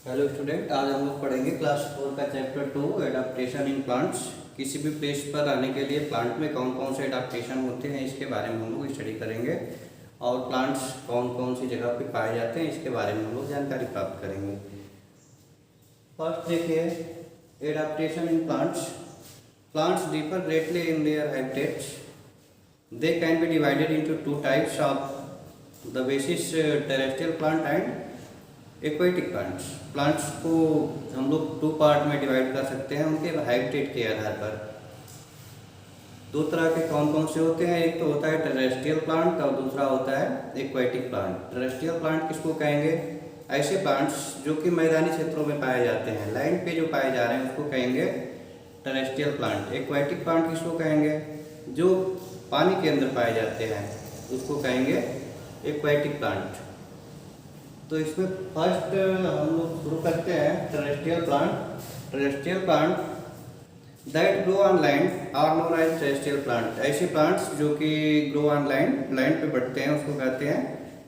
Hello student, आज हम लोग पढ़ेंगे क्लास 4 का चैप्टर 2 एडाप्टेशन इन प्लांट्स। किसी भी प्लेस पर आने के लिए प्लांट में कौन कौन से एडाप्टेशन होते हैं इसके बारे में हम लोग स्टडी करेंगे और प्लांट्स कौन कौन सी जगह पे पाए जाते हैं इसके बारे में हम लोग जानकारी प्राप्त करेंगे। फर्स्ट देखिए, adaptation in plants. Plants differ greatly in their habitats. They can be divided into two types of the basis terrestrial plant and aquatic plants. Plants को हम लोग टू पार्ट में डिवाइड कर सकते हैं उनके हैबिटेट के आधार पर। दो तरह के कौन कौन से होते हैं, एक तो होता है टेरेस्ट्रियल प्लांट और दूसरा होता है एक्वेटिक प्लांट। टेरेस्ट्रियल प्लांट किसको कहेंगे? ऐसे प्लांट्स जो कि मैदानी क्षेत्रों में पाए जाते हैं, लैंड पे जो पाए जा रहे हैं उसको कहेंगे टेरेस्ट्रियल प्लांट। एक्वेटिक प्लांट किसको कहेंगे? जो पानी के अंदर पाए जाते हैं उसको कहेंगे एक्वेटिक प्लांट। तो इसमें फर्स्ट हम लोग शुरू करते हैं terrestrial plant. Terrestrial plant that grow on land are known as terrestrial plant. ऐसे प्लांट्स जो कि ग्रो ऑन लैंड पे बढ़ते हैं उसको कहते हैं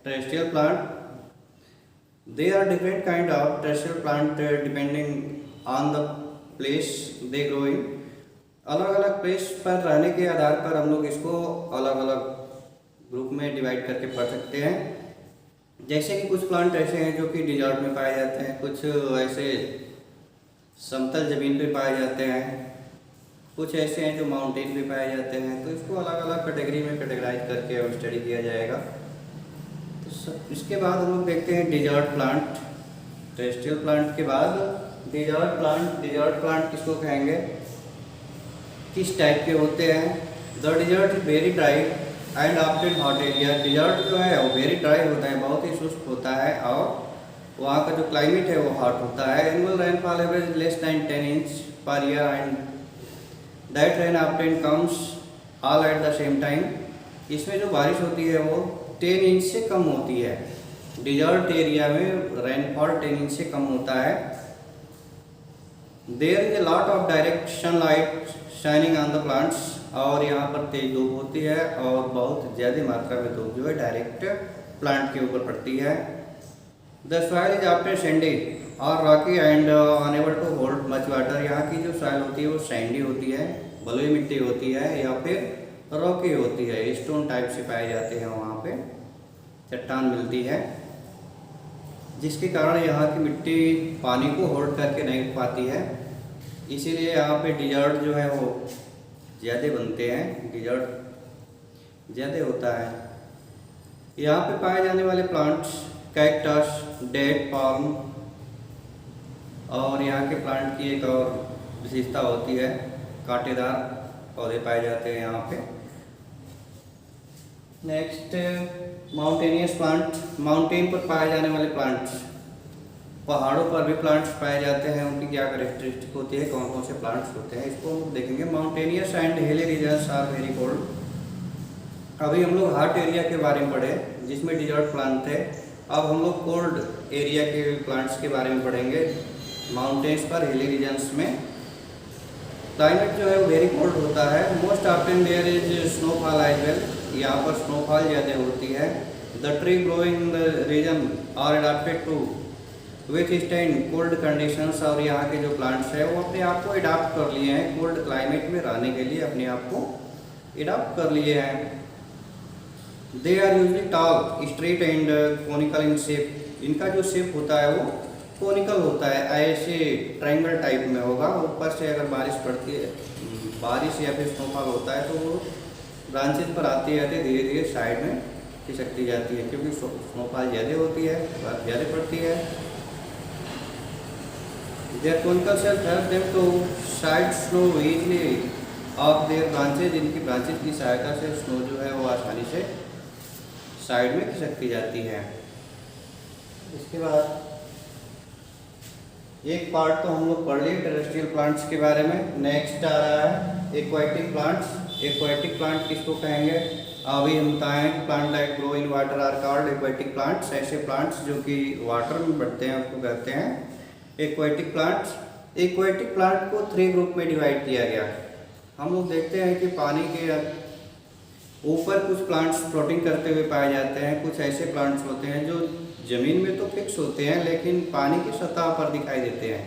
terrestrial plant. They are different kind of terrestrial plant depending on the place they grow in. अलग अलग प्लेस पर रहने के आधार पर हम लोग इसको अलग अलग ग्रुप में डिवाइड करके पढ़ सकते हैं। जैसे कि कुछ प्लांट ऐसे हैं जो कि डिजर्ट में पाए जाते हैं, कुछ ऐसे समतल ज़मीन पे पाए जाते हैं, कुछ ऐसे हैं जो माउंटेन पे पाए जाते हैं। तो इसको अलग अलग कैटेगरी में कैटेगराइज करके और स्टडी किया जाएगा। तो इसके बाद हम लोग देखते हैं डिजर्ट प्लांट। टेरेस्ट्रियल प्लांट के बाद डिजर्ट प्लांट। डिजर्ट प्लांट किसको कहेंगे, किस टाइप के होते हैं? The desert is very dry and often hot area. Desert जो है वो वेरी ड्राई होता है, बहुत ही शुष्क होता है और वहाँ का जो क्लाइमेट है वो हॉट होता है। Annual rainfall average less than 10 inch per year and that rain often comes all at the same time. इसमें जो बारिश होती है वो 10 इंच से कम होती है। डिजर्ट एरिया में रेनफॉल 10 इंच से कम होता है। There is a lot of direct sunlight shining on the plants. और यहाँ पर तेज धूप होती है और बहुत ज़्यादा मात्रा में धूप जो है डायरेक्ट प्लांट के ऊपर पड़ती है। The soil is after sandy और rocky and unable to hold much water. यहाँ की जो सॉइल होती है वो सैंडी होती है, बलुई मिट्टी होती है या फिर रॉकी होती है, स्टोन टाइप से पाए जाते हैं। वहाँ पे चट्टान मिलती है जिसके कारण यहाँ की मिट्टी पानी को होल्ड करके नहीं पाती है। इसीलिए यहाँ पे डिजर्ट जो है वो ज़्यादा बनते हैं, डिजर्ट ज़्यादा होता है। यहाँ पे पाए जाने वाले प्लांट्स कैक्टस, डेट पाल्म और यहाँ के प्लांट की एक और विशेषता होती है कांटेदार पौधे पाए जाते हैं यहाँ पे। Next mountainous plant. माउंटेन पर पाए जाने वाले प्लांट्स। पहाड़ों पर भी प्लांट्स पाए जाते हैं, उनकी क्या कैरेक्टरिस्टिक होती है, कौन कौन से प्लांट्स होते हैं इसको हम देखेंगे। Mountainous and hilly regions are very cold. अभी हम लोग हॉट एरिया के बारे में पढ़े जिसमें डिजर्ट प्लांट थे। अब हम लोग कोल्ड एरिया के प्लांट्स के बारे में पढ़ेंगे। माउंटेन्स पर, हिली रीजन्स में क्लाइमेट जो है वो वेरी कोल्ड होता है। Most often there is snowfall as well. यहाँ पर स्नोफॉल ज़्यादा होती है। The tree growing in the region are adopted to withstand cold conditions. और यहाँ के जो प्लांट्स है वो अपने आप को अडॉप्ट कर लिए हैं, कोल्ड क्लाइमेट में रहने के लिए अपने आप को अडॉप्ट कर लिए हैं। They are usually tall, straight and conical in shape. इनका जो शेप होता है वो कोनिकल होता है, ऐसे ट्रायंगल टाइप में होगा। ऊपर से अगर बारिश पड़ती है, बारिश या फिर स्नोफॉल होता है तो वो ब्रांचेज पर आती आती धीरे धीरे साइड में खिसकती जाती है, क्योंकि स्नोफॉल ज़्यादा होती है, बर्फ ज़्यादा पड़ती है। Their conical cells help them to side snow easily of their branches। इनकी ब्रांचेज की सहायता से स्नो जो है वो आसानी से साइड में खिसकती जाती है। इसके बाद एक पार्ट तो हम लोग पढ़ लिए टेरेस्ट्रियल प्लांट्स के बारे में। नेक्स्ट आ रहा है एक्वाटिक प्लांट्स। एक्वाटिक प्लांट किसको कहेंगे? अभी हम बताएं कि plant like grow in water are called aquatic plants. ऐसे प्लांट्स जो कि वाटर में बढ़ते हैं उसको कहते हैं एक्वाटिक प्लांट्स। एक्वाटिक प्लांट को 3 ग्रुप में डिवाइड किया गया। हम लोग देखते हैं कि पानी के ऊपर कुछ प्लांट्स फ्लोटिंग करते हुए पाए जाते हैं, कुछ ऐसे प्लांट्स होते हैं जो ज़मीन में तो फिक्स होते हैं लेकिन पानी की सतह पर दिखाई देते हैं,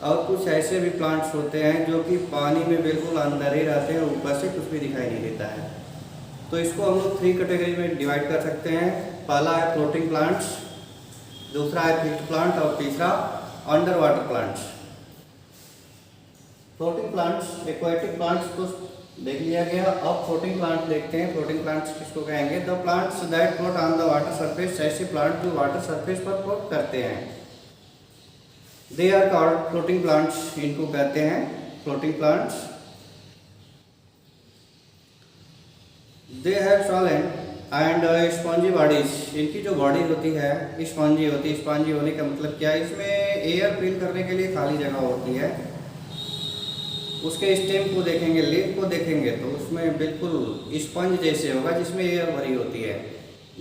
और कुछ ऐसे भी प्लांट्स होते हैं जो कि पानी में बिल्कुल अंदर ही रहते हैं, ऊपर से कुछ भी दिखाई नहीं देता है। तो इसको हम लोग 3 कैटेगरी में डिवाइड कर सकते हैं। पहला है फ्लोटिंग प्लांट्स, दूसरा है फिक्स्ड प्लांट और तीसरा under water plants. Floating plants, aquatic plants तो देख लिया गया। अब फ्लोटिंग प्लांट देखते हैं। फ्लोटिंग प्लांट्स किसको कहेंगे? The plants that float on the water surface, ऐसे प्लांट जो वाटर सरफेस पर फ्लोट करते हैं, they are called floating plants, इनको कहते हैं floating plants. They have solid and spongy bodies, इनकी जो बॉडी होती है स्पॉन्जी होती है। स्पॉन्जी होने का मतलब क्या है? इसमें एयर फिल करने के लिए खाली जगह होती है। उसके स्टेम को देखेंगे, लीफ को देखेंगे तो उसमें बिल्कुल स्पंज जैसे होगा जिसमें एयर भरी होती है,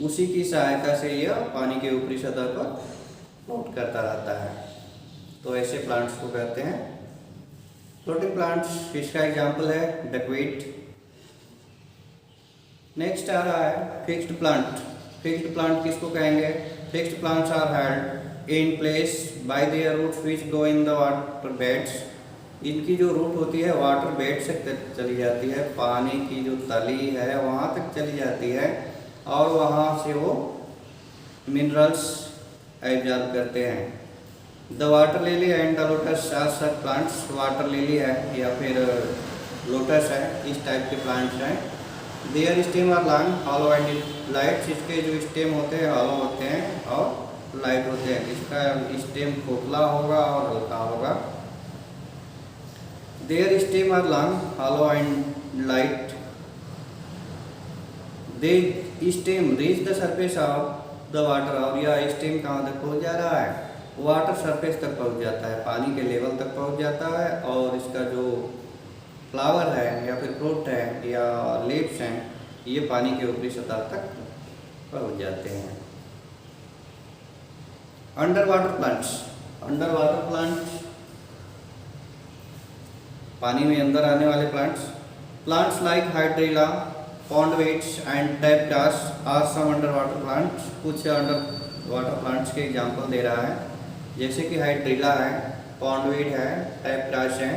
उसी की सहायता से यह पानी के ऊपरी सतह पर फ्लोट करता रहता है। तो ऐसे प्लांट्स को कहते हैं फ्लोटिंग प्लांट्स। इसका एग्जाम्पल है डकवीट। नेक्स्ट आ रहा है फिक्स्ड प्लांट। फिक्स्ड प्लांट किसको कहेंगे? Fixed plants are held in place by their roots which go in the water beds. इनकी जो रूट होती है वाटर बेड से चली जाती है, पानी की जो तली है वहाँ तक चली जाती है, और वहाँ से वो मिनरल्स एब्जॉर्ब करते हैं। The water lily and the lotus are such plants. Water lily है या फिर लोटस है, इस टाइप के प्लांट्स हैं। Their stem are long hollow and light. इसके जो स्टेम होते हैं हॉलो होते हैं और लाइट होते हैं। इसका स्टेम खोखला होगा और हल्का होगा। Their stem are long, hollow and light. They stem reach the surface of the water। और यह स्टेम कहाँ तक पहुँच जा रहा है? वाटर सरफेस तक पहुँच जाता है, पानी के लेवल तक पहुँच जाता है, और इसका जो फ्लावर है या फिर फ्रूट है या लीव्स हैं, ये पानी के ऊपरी सतह तक पहुँच जाते हैं। Under water plants. Under water plants पानी में अंदर आने वाले plants. Plants like hydrilla, pondweeds and tapegrass are some under water plants. कुछ अंडर वाटर प्लांट्स के एग्जांपल दे रहा है, जैसे कि हाइड्रिला है, पॉन्डवेट है, टैप्टास है।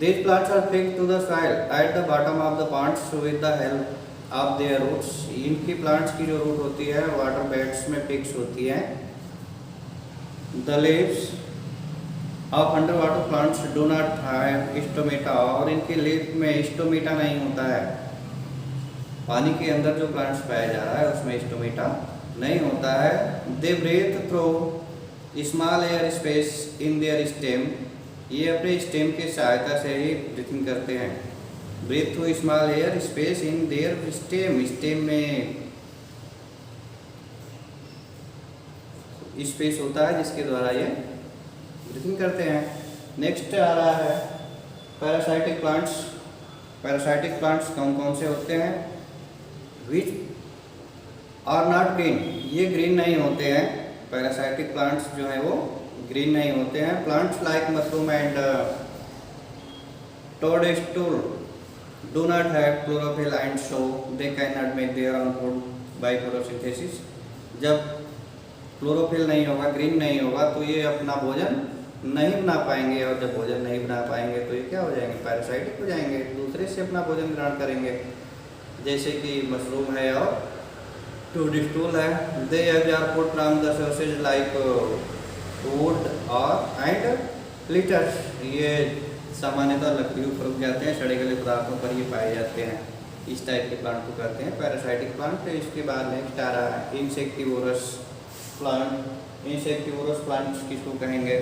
These plants are fixed to the soil at the bottom of the ponds with the help of their roots। इनकी प्लांट्स की जो रूट होती है वाटर बेड्स में फिक्स होती है। The leaves of under water plants do not have stomata. और इनके लीफ में स्टोमेटा नहीं होता है। पानी के अंदर जो प्लांट्स पाया जा रहा है उसमें स्टोमेटा नहीं होता है। They breathe through small air space in their stem. ये अपने स्टेम की सहायता से ही ब्रीथिंग करते हैं। Breathe through small air space in their stem. Stem में स्पेस होता है जिसके द्वारा ये ब्रीथिंग करते हैं। नेक्स्ट आ रहा है पैरासाइटिक प्लांट्स। पैरासाइटिक प्लांट्स कौन कौन से होते हैं? Which are not green. ये ग्रीन नहीं होते हैं। पैरासाइटिक प्लांट्स जो है वो ग्रीन नहीं होते हैं। Plants like mushroom and toadstool do not have chlorophyll and so they can not make their own food by photosynthesis. जब क्लोरोफिल नहीं होगा, ग्रीन नहीं होगा, तो ये अपना भोजन नहीं बना पाएंगे, और जब भोजन नहीं बना पाएंगे तो ये क्या हो जाएंगे? पैरासाइटिक हो जाएंगे, दूसरे से अपना भोजन ग्रहण करेंगे, जैसे कि मशरूम है और टोडस्टूल है। They absorb food from the sources like would और एंड लिटर्स। ये सामान्यतः लकड़ियों पर उग जाते हैं, सड़े गले पदार्थों पर ये पाए जाते हैं। इस टाइप के प्लांट को कहते हैं पैरासाइटिक प्लांट। इसके बाद नेक्स्ट आ रहा है इंसेक्टिवोरस प्लांट। इंसेक्टिवोरस प्लांट्स किसको कहेंगे?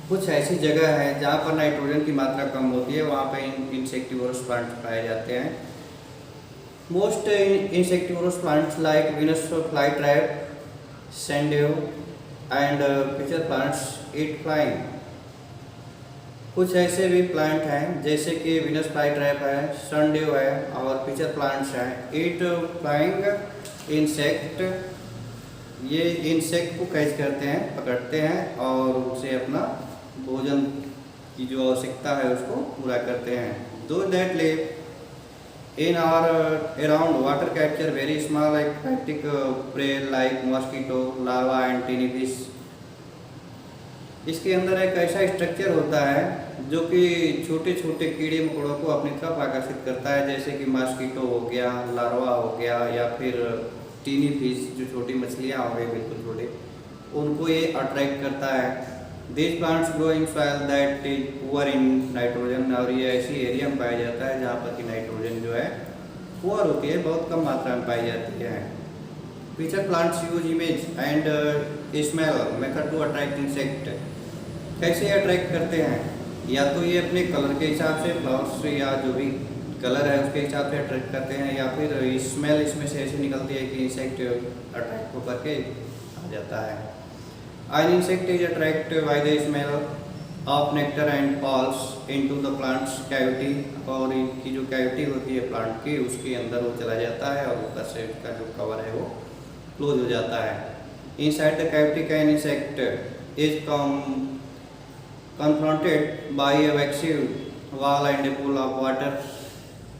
कुछ ऐसी जगह है जहाँ पर नाइट्रोजन की मात्रा कम होती है, वहाँ पर इंसेक्टिवोरस प्लांट्स पाए जाते हैं। Most insectivorous plants like Venus fly trap, sundew and pitcher plants eat flying. कुछ ऐसे भी प्लांट हैं जैसे कि विनस फ्लाई ट्रैप है, सनडेव है और पिचर प्लांट्स हैं। ईट फ्लाइंग इंसेक्ट। ये इंसेक्ट को कैच करते हैं, पकड़ते हैं और उसे अपना भोजन की जो आवश्यकता है उसको पूरा करते हैं। दो that live in our around water capture very small aquatic prey like mosquito, larva and tiny fish। इसके अंदर एक ऐसा स्ट्रक्चर होता है जो कि छोटे छोटे कीड़े मकोड़ों को अपनी तरफ आकर्षित करता है, जैसे कि मॉस्किटो हो गया, लार्वा हो गया, या फिर टीनी फिश जो छोटी मछलियाँ हो गई बिल्कुल छोटे, उनको ये अट्रैक्ट करता है। This plants grow in soil that is poor in nitrogen, और ये ऐसी एरिया में पाया जाता है जहाँ पर कि नाइट्रोजन जो है पुअर होती है, बहुत कम मात्रा में पाई जाती है। Feature plants use image and smell method to attract insect. कैसे अट्रैक्ट करते हैं? या तो ये अपने कलर के हिसाब से, फ्लावर्स या जो भी कलर है उसके हिसाब से अट्रैक्ट करते हैं, या फिर स्मेल इसमें से ऐसी निकलती है कि इंसेक्ट अट्रैक्ट होकर के आ जाता है। An insect is attracted by the smell of nectar and falls into the plant's cavity, और इनकी जो कैविटी होती है प्लांट की उसके अंदर वो चला जाता है और ऊपर से उसका जो कवर है वो क्लोज हो जाता है। Inside the cavity an insect is confronted by a waxy wall and a pool of water।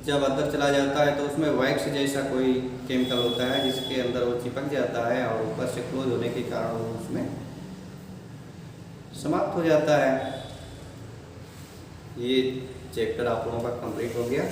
जब अंदर चला जाता है तो उसमें वैक्स जैसा कोई केमिकल होता है जिसके अंदर वो चिपक जाता है और ऊपर से क्लोज होने के कारण वो उसमें समाप्त हो जाता है। ये चैप्टर आप लोगों का कंप्लीट हो गया।